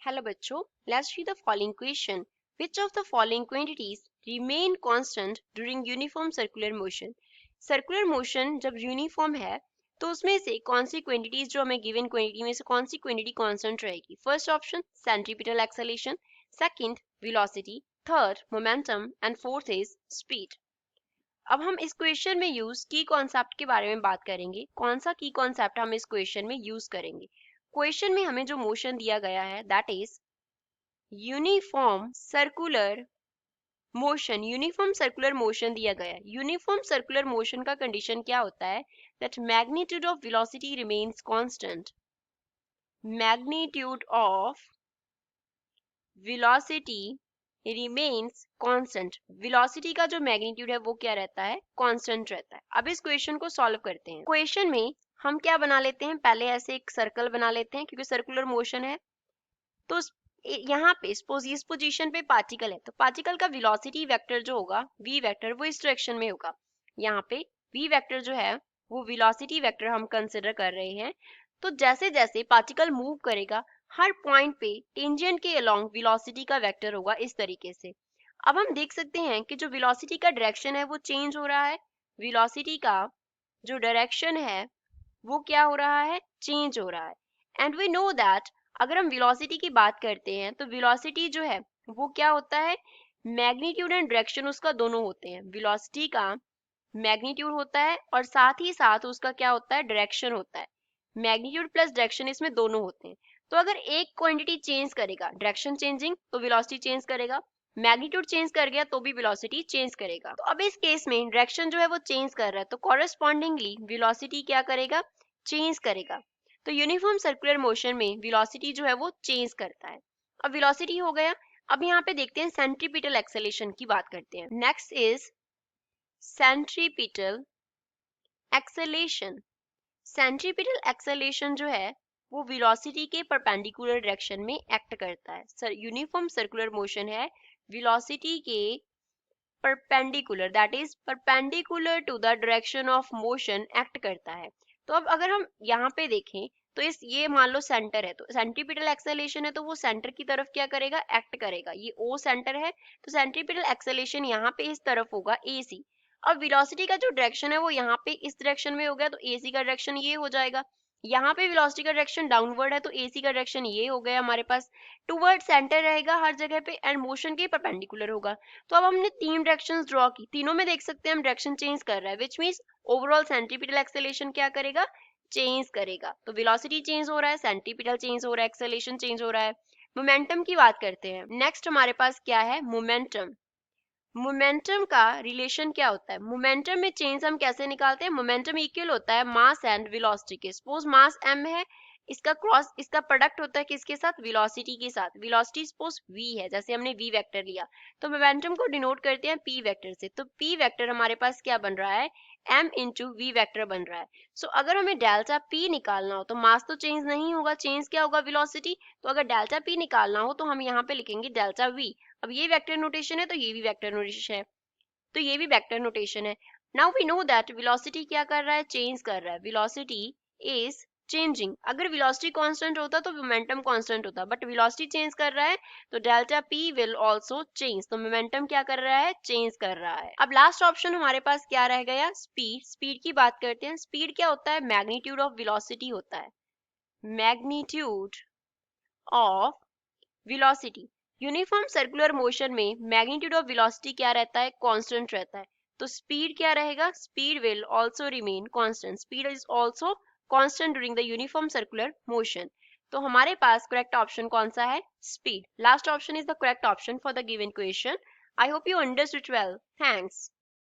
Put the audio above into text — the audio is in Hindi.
Hello बच्चों, let's see the following question. Which of the following quantities remain constant during uniform circular motion? Circular motion जब यूनिफॉर्म है तो उसमें से कौन सी क्वांटिटीज जो हमें गिवन क्वांटिटी में से कौन सी क्वांटिटी कांस्टेंट रहेगी? First option centripetal acceleration, second velocity, third momentum and fourth is speed. अब हम इस क्वेश्चन में यूज की कॉन्सेप्ट के बारे में बात करेंगे। कौन सा की कॉन्सेप्ट हम इस क्वेश्चन में यूज करेंगे? क्वेश्चन में हमें जो मोशन दिया गया है that is uniform circular motion. Uniform circular motion दिया गया है। यूनिफॉर्म सर्कुलर मोशन का कंडीशन क्या होता है? That magnitude of velocity remains constant. Magnitude of velocity remains constant. Velocity का जो मैग्नीट्यूड है वो क्या रहता है? कांस्टेंट रहता है। अब इस क्वेश्चन को सॉल्व करते हैं। क्वेश्चन में हम क्या बना लेते हैं? पहले ऐसे एक सर्कल बना लेते हैं क्योंकि सर्कुलर मोशन है। तो यहाँ पे इस पोजीशन पे पार्टिकल है तो पार्टिकल का वेलोसिटी वेक्टर जो होगा v वेक्टर वो इस डायरेक्शन में होगा। यहाँ पे v वेक्टर जो है वो वेलोसिटी वेक्टर हम कंसिडर कर रहे हैं। तो जैसे जैसे पार्टिकल मूव करेगा हर पॉइंट पे टेंजेंट के अलोंग वेलोसिटी का वेक्टर होगा इस तरीके से। अब हम देख सकते हैं कि जो वेलोसिटी का डायरेक्शन है वो चेंज हो रहा है। वेलोसिटी का जो डायरेक्शन है वो क्या हो रहा है? चेंज हो रहा है। एंड वी नो दैट अगर हम वेलोसिटी की बात करते हैं तो वेलोसिटी जो है वो क्या होता है? मैग्नीट्यूड एंड डायरेक्शन उसका दोनों होते हैं। वेलोसिटी का मैग्नीट्यूड होता है और साथ ही साथ उसका क्या होता है? डायरेक्शन होता है। मैग्नीट्यूड प्लस डायरेक्शन इसमें दोनों होते हैं। तो अगर एक क्वांटिटी चेंज करेगा, डायरेक्शन चेंजिंग, तो वेलोसिटी चेंज करेगा। मैग्नीट्यूड चेंज कर गया तो भी वेलोसिटी चेंज करेगा। तो अब इस केस में डायरेक्शन जो है वो चेंज कर रहा है तो कॉरेस्पॉन्डिंगली वेलोसिटी क्या करेगा? चेंज करेगा। तो यूनिफॉर्म सर्कुलर मोशन में वेलोसिटी जो है वो चेंज करता है। अब वेलोसिटी हो गया। अब यहाँ पे देखते हैं सेंट्रीपिटल एक्सेलेरेशन की बात करते हैं। Next is centripetal acceleration. Centripetal acceleration जो है वो वेलोसिटी के परपेंडिकुलर डायरेक्शन में एक्ट करता है। सर यूनिफॉर्म सर्कुलर मोशन है, वेलोसिटी के perpendicular that is perpendicular to the direction of motion act करता है। तो अब अगर हम यहाँ पे देखें तो इस ये मान लो सेंटर है तो सेंट्रीपिटल एक्सेलेरेशन है तो वो सेंटर की तरफ क्या करेगा? एक्ट करेगा। ये ओ सेंटर है तो सेंट्रीपिटल एक्सेलेरेशन यहाँ पे इस तरफ होगा ए सी। अब वेलोसिटी का जो डायरेक्शन है वो यहाँ पे इस डायरेक्शन में हो गया तो एसी का डायरेक्शन ये हो जाएगा। यहाँ पे वेलोसिटी का डायरेक्शन डाउनवर्ड है तो एसी का डायरेक्शन ये हो गया हमारे पास। टुवर्ड सेंटर रहेगा हर जगह पे एंड मोशन के परपेंडिकुलर होगा। तो अब हमने तीन डायरेक्शंस ड्रॉ की, तीनों में देख सकते हैं हम डायरेक्शन चेंज कर रहा है which means overall centripetal acceleration क्या करेगा? चेंज करेगा। तो वेलोसिटी चेंज हो रहा है, सेंट्रीपिटल चेंज हो रहा है, एक्सेलेरेशन चेंज हो रहा है। मोमेंटम की बात करते हैं। नेक्स्ट हमारे पास क्या है? मोमेंटम। मोमेंटम का रिलेशन क्या होता है? मोमेंटम में चेंज हम कैसे निकालते हैं? मोमेंटम इक्वल होता है मास एंड वेलोसिटी के। सपोज मास m है, इसका प्रोडक्ट होता है किसके साथ? वेलोसिटी के साथ। वेलोसिटी सपोज v है, जैसे हमने v वेक्टर लिया तो मोमेंटम को डिनोट करते हैं p वेक्टर से। तो p वेक्टर हमारे पास क्या बन रहा है? m इंटू v वेक्टर बन रहा है। सो अगर हमें डेल्टा p निकालना हो तो मास तो चेंज नहीं होगा, चेंज क्या होगा? वेलोसिटी। तो अगर डेल्टा p निकालना हो तो हम यहाँ पे लिखेंगे डेल्टा v। अब ये वेक्टर नोटेशन है तो ये भी वेक्टर नोटेशन है, तो ये भी वेक्टर नोटेशन है। Now we know that velocity क्या कर रहा है? चेंज कर रहा है। Velocity is changing. अगर वेलोसिटी कांस्टेंट होता तो मोमेंटम कांस्टेंट होता, बट वेलोसिटी चेंज कर रहा है तो delta p will also change. तो मोमेंटम क्या कर रहा है? चेंज कर रहा है। अब लास्ट ऑप्शन हमारे पास क्या रह गया? स्पीड। स्पीड की बात करते हैं। स्पीड क्या होता है? मैग्नीट्यूड ऑफ वेलोसिटी होता है। Magnitude of velocity. Uniform circular motion में मैग्नीट्यूड ऑफ वेलोसिटी क्या रहता है? कांस्टेंट रहता है। तो स्पीड क्या रहेगा? Speed will also remain constant. Speed is also constant during the uniform circular motion. तो हमारे पास करेक्ट ऑप्शन कौन सा है? Speed. Last option is the correct option for the given question. I hope you understood well. Thanks.